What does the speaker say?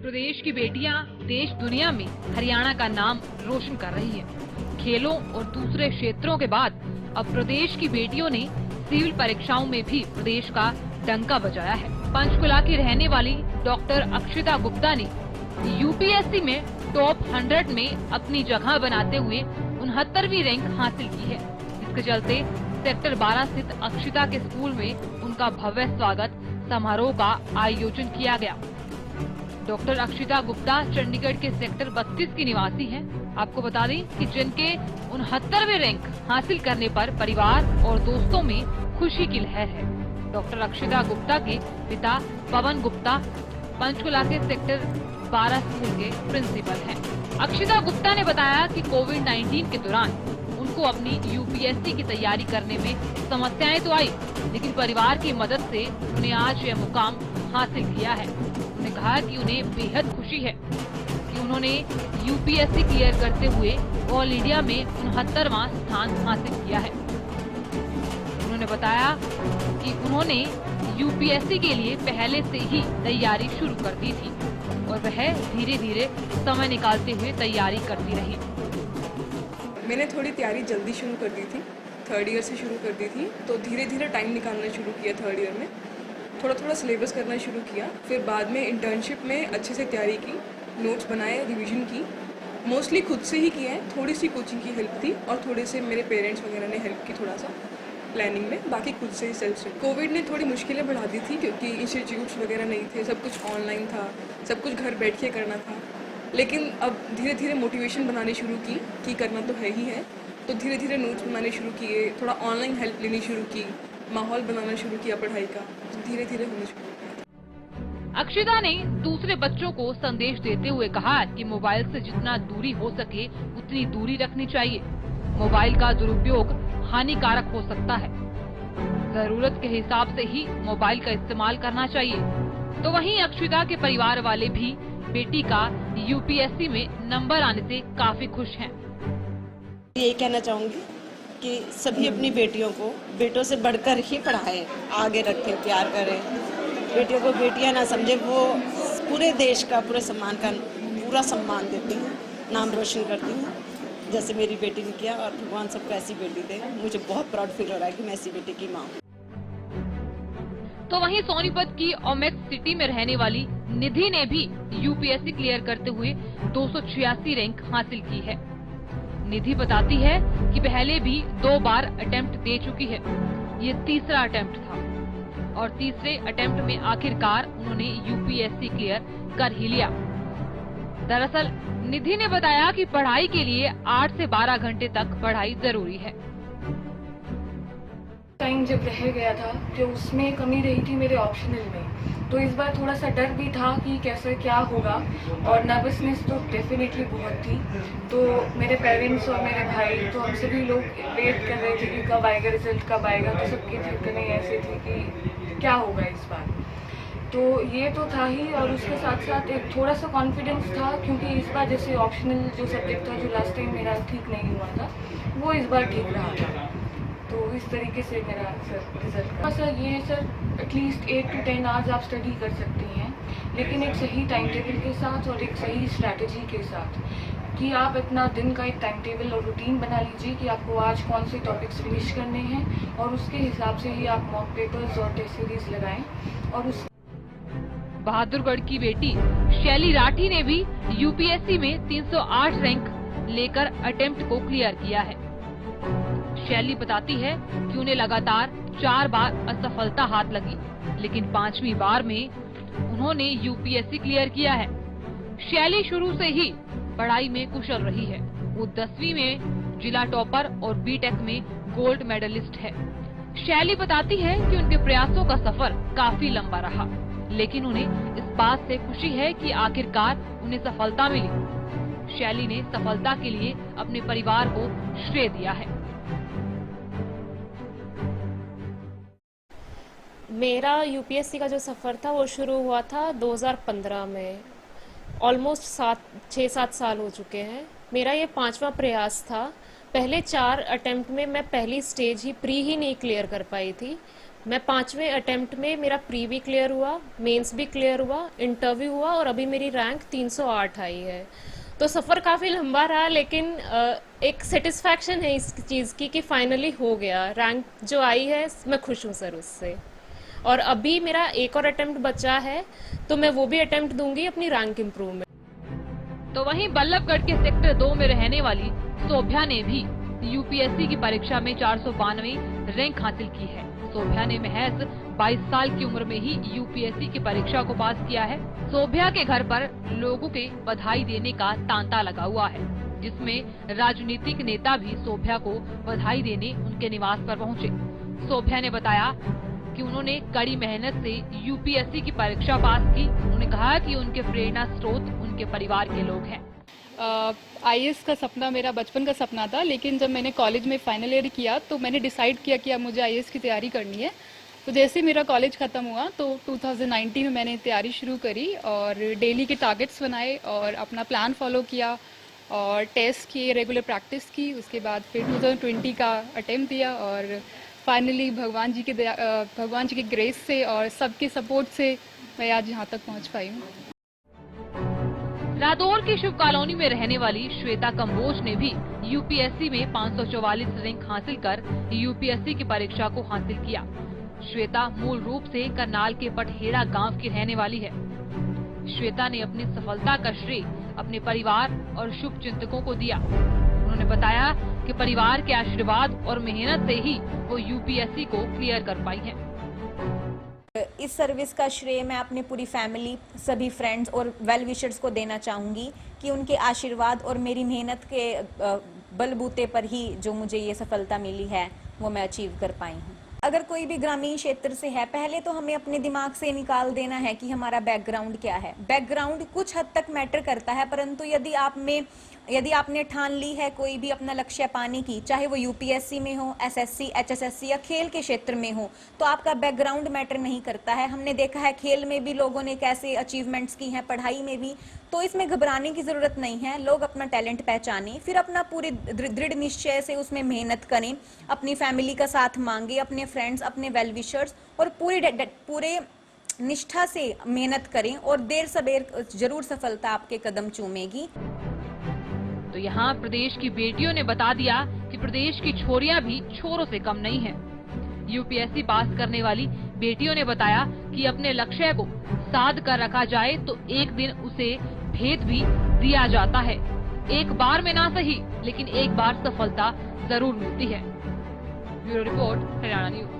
प्रदेश की बेटियां देश दुनिया में हरियाणा का नाम रोशन कर रही है। खेलों और दूसरे क्षेत्रों के बाद अब प्रदेश की बेटियों ने सिविल परीक्षाओं में भी प्रदेश का डंका बजाया है। पंचकुला की रहने वाली डॉक्टर अक्षिता गुप्ता ने यूपीएससी में टॉप 100 में अपनी जगह बनाते हुए 69वीं रैंक हासिल की है। इसके चलते सेक्टर 12 स्थित अक्षिता के स्कूल में उनका भव्य स्वागत समारोह का आयोजन किया गया। डॉक्टर अक्षिता गुप्ता चंडीगढ़ के सेक्टर 32 की निवासी हैं। आपको बता दें कि जिनके 69वें रैंक हासिल करने पर परिवार और दोस्तों में खुशी की लहर है। डॉक्टर अक्षिता गुप्ता के पिता पवन गुप्ता पंचकुला के सेक्टर 12 स्कूल के प्रिंसिपल हैं। अक्षिता गुप्ता ने बताया कि कोविड-19 के दौरान उनको अपनी यूपीएससी की तैयारी करने में समस्याएं तो आई, लेकिन परिवार की मदद से उन्हें आज यह मुकाम हासिल किया है। उन्होंने कहा कि उन्हें बेहद खुशी है कि उन्होंने यूपीएससी क्लियर करते हुए ऑल इंडिया में 69वां स्थान हासिल किया है। उन्होंने बताया कि उन्होंने यूपीएससी के लिए पहले से ही तैयारी शुरू कर दी थी और वह धीरे धीरे समय निकालते हुए तैयारी करती रही। मैंने थोड़ी तैयारी जल्दी शुरू कर दी थी, 3rd ईयर से शुरू कर दी थी, तो धीरे धीरे टाइम निकालना शुरू किया। 3rd ईयर में थोड़ा थोड़ा सिलेबस करना शुरू किया, फिर बाद में इंटर्नशिप में अच्छे से तैयारी की, नोट्स बनाए, रिवीजन की, मोस्टली खुद से ही किया है। थोड़ी सी कोचिंग की हेल्प थी और थोड़े से मेरे पेरेंट्स वगैरह ने हेल्प की थोड़ा सा प्लानिंग में, बाकी खुद से ही सेल्फ स्टडी। कोविड ने थोड़ी मुश्किलें बढ़ा दी थी क्योंकि इंस्टीट्यूट्स वगैरह नहीं थे, सब कुछ ऑनलाइन था, सब कुछ घर बैठ के करना था। लेकिन अब धीरे धीरे मोटिवेशन बनानी शुरू की कि करना तो है ही है, तो धीरे धीरे नोट्स बनाने शुरू किए, थोड़ा ऑनलाइन हेल्प लेनी शुरू की, माहौल बनाना शुरू किया पढ़ाई का, तो धीरे धीरे होने शुरू किया। अक्षिता ने दूसरे बच्चों को संदेश देते हुए कहा कि मोबाइल से जितना दूरी हो सके उतनी दूरी रखनी चाहिए। मोबाइल का दुरुपयोग हानिकारक हो सकता है। जरूरत के हिसाब से ही मोबाइल का इस्तेमाल करना चाहिए। तो वहीं अक्षिता के परिवार वाले भी बेटी का यूपीएससी में नंबर आने से काफी खुश हैं। यही कहना चाहूँगी कि सभी अपनी बेटियों को बेटों से बढ़कर ही पढ़ाएं, आगे रखें, प्यार करें। बेटियों को बेटियां ना समझे, वो पूरे देश का, पूरे सम्मान का पूरा सम्मान देती हैं, नाम रोशन करती हैं, जैसे मेरी बेटी ने किया। और भगवान सबको ऐसी बेटी दे। मुझे बहुत प्राउड फील हो रहा है कि मैं ऐसी बेटी की माँ हूँ। तो वहीं सोनीपत की ओमेक्स सिटी में रहने वाली निधि ने भी यूपीएससी क्लियर करते हुए 286 रैंक हासिल की है। निधि बताती है कि पहले भी 2 बार अटेम्प्ट दे चुकी है, ये तीसरा अटेम्प्ट था और तीसरे अटेम्प्ट में आखिरकार उन्होंने यूपीएससी क्लियर कर ही लिया। दरअसल निधि ने बताया कि पढ़ाई के लिए 8 से 12 घंटे तक पढ़ाई जरूरी है। टाइम जब रह गया था कि उसमें कमी रही थी मेरे ऑप्शनल में, तो इस बार थोड़ा सा डर भी था कि कैसे क्या होगा और नर्वसनेस तो डेफिनेटली बहुत थी। तो मेरे पेरेंट्स और मेरे भाई, तो हम सभी लोग वेट कर रहे थे कि कब आएगा रिजल्ट, कब आएगा। तो सबकी धड़कनें ऐसे थी कि क्या होगा इस बार। तो ये तो था ही, और उसके साथ साथ एक थोड़ा सा कॉन्फिडेंस था क्योंकि इस बार जैसे ऑप्शनल जो सब्जेक्ट था जो लास्ट टाइम मेरा ठीक नहीं हुआ था, वो इस बार ठीक रहा था। तो इस तरीके से मेरा रिजल्ट का सर ये सर एटलीस्ट 8 to 10 आवर्स आप स्टडी कर सकती हैं, लेकिन एक सही टाइम टेबल के साथ और एक सही स्ट्रैटेजी के साथ कि आप अपना दिन का एक टाइम टेबल और रूटीन बना लीजिए कि आपको आज कौन से टॉपिक्स फिनिश करने हैं और उसके हिसाब से ही आप मॉक पेपर्स और टेस्ट सीरीज लगाएं। और उस बहादुरगढ़ की बेटी शैली राठी ने भी यूपीएससी में 308 रैंक लेकर अटेम्प्ट को क्लियर किया है। शैली बताती है कि उन्हें लगातार 4 बार असफलता हाथ लगी, लेकिन 5वीं बार में उन्होंने यूपीएससी क्लियर किया है। शैली शुरू से ही पढ़ाई में कुशल रही है। वो 10वीं में जिला टॉपर और बीटेक में गोल्ड मेडलिस्ट है। शैली बताती है कि उनके प्रयासों का सफर काफी लंबा रहा, लेकिन उन्हें इस बात से खुशी है कि आखिरकार उन्हें सफलता मिली। शैली ने सफलता के लिए अपने परिवार को श्रेय दिया है। मेरा यूपीएससी का जो सफ़र था वो शुरू हुआ था 2015 में। ऑलमोस्ट 6-7 साल हो चुके हैं। मेरा ये 5वां प्रयास था। पहले 4 अटेम्प्ट में मैं पहली स्टेज ही प्री ही नहीं क्लियर कर पाई थी। मैं 5वें अटेम्प्ट में मेरा प्री भी क्लियर हुआ, मेंस भी क्लियर हुआ, इंटरव्यू हुआ और अभी मेरी रैंक 308 आई है। तो सफ़र काफ़ी लंबा रहा, लेकिन एक सेटिस्फैक्शन है इस चीज़ की कि फाइनली हो गया। रैंक जो आई है मैं खुश हूँ सर उससे। और अभी मेरा एक और अटेम्प्ट बचा है, तो मैं वो भी अटेम्प्ट दूंगी अपनी रैंक इम्प्रूवमेंट। तो वहीं बल्लभगढ़ के सेक्टर 2 में रहने वाली सोभ्या ने भी यूपीएससी की परीक्षा में 492वीं रैंक हासिल की है। सोभ्या ने महज 22 साल की उम्र में ही यूपीएससी की परीक्षा को पास किया है। सोभ्या के घर पर लोगों के बधाई देने का तांता लगा हुआ है, जिसमें राजनीतिक नेता भी सोभ्या को बधाई देने उनके निवास पर पहुंचे। सोभ्या ने बताया कि उन्होंने कड़ी मेहनत से यूपीएससी की परीक्षा पास की। उन्होंने कहा कि उनके प्रेरणा स्रोत उनके परिवार के लोग हैं। आईएएस का सपना मेरा बचपन का सपना था, लेकिन जब मैंने कॉलेज में फाइनल ईयर किया तो मैंने डिसाइड किया कि अब मुझे आईएएस की तैयारी करनी है। तो जैसे ही मेरा कॉलेज ख़त्म हुआ तो 2019 में मैंने तैयारी शुरू करी और डेली के टारगेट्स बनाए और अपना प्लान फॉलो किया और टेस्ट किए, रेगुलर प्रैक्टिस की। उसके बाद फिर 2020 का अटेम्प्ट दिया और फाइनली भगवान जी के ग्रेस से और सबके सपोर्ट से मैं आज यहाँ तक पहुँच पाई हूँ। रादौर की शिव कॉलोनी में रहने वाली श्वेता कंबोज ने भी यूपीएससी में 544 रैंक हासिल कर यूपीएससी की परीक्षा को हासिल किया। श्वेता मूल रूप से करनाल के पटहेड़ा गांव की रहने वाली है। श्वेता ने अपनी सफलता का श्रेय अपने परिवार और शुभ चिंतकों को दिया। उन्होंने बताया कि परिवार के आशीर्वाद और मेहनत से ही वो यूपीएससी को क्लियर कर पाई है। इस सर्विस का श्रेय मैं अपनी पूरी फैमिली, सभी फ्रेंड्स और वेल विशर्स को देना चाहूँगी कि उनके आशीर्वाद और मेरी मेहनत के बलबूते पर ही जो मुझे ये सफलता मिली है वो मैं अचीव कर पाई हूँ। अगर कोई भी ग्रामीण क्षेत्र से है, पहले तो हमें अपने दिमाग से निकाल देना है कि हमारा बैकग्राउंड क्या है। बैकग्राउंड कुछ हद तक मैटर करता है, परंतु यदि आपने ठान ली है कोई भी अपना लक्ष्य पाने की, चाहे वो यूपीएससी में हो, एसएससी, एचएसएससी या खेल के क्षेत्र में हो, तो आपका बैकग्राउंड मैटर नहीं करता है। हमने देखा है खेल में भी लोगों ने कैसे अचीवमेंट्स की हैं, पढ़ाई में भी। तो इसमें घबराने की ज़रूरत नहीं है। लोग अपना टैलेंट पहचानें, फिर अपना पूरे दृढ़ निश्चय से उसमें मेहनत करें, अपनी फैमिली का साथ मांगे, अपने फ्रेंड्स, अपने वेल विशर्स और पूरे निष्ठा से मेहनत करें और देर सबेर जरूर सफलता आपके कदम चूमेगी। तो यहाँ प्रदेश की बेटियों ने बता दिया कि प्रदेश की छोरियां भी छोरों से कम नहीं हैं। यूपीएससी पास करने वाली बेटियों ने बताया कि अपने लक्ष्य को साध कर रखा जाए तो एक दिन उसे भेद भी दिया जाता है। एक बार में ना सही, लेकिन एक बार सफलता जरूर मिलती है। Bureau report, Haryana news.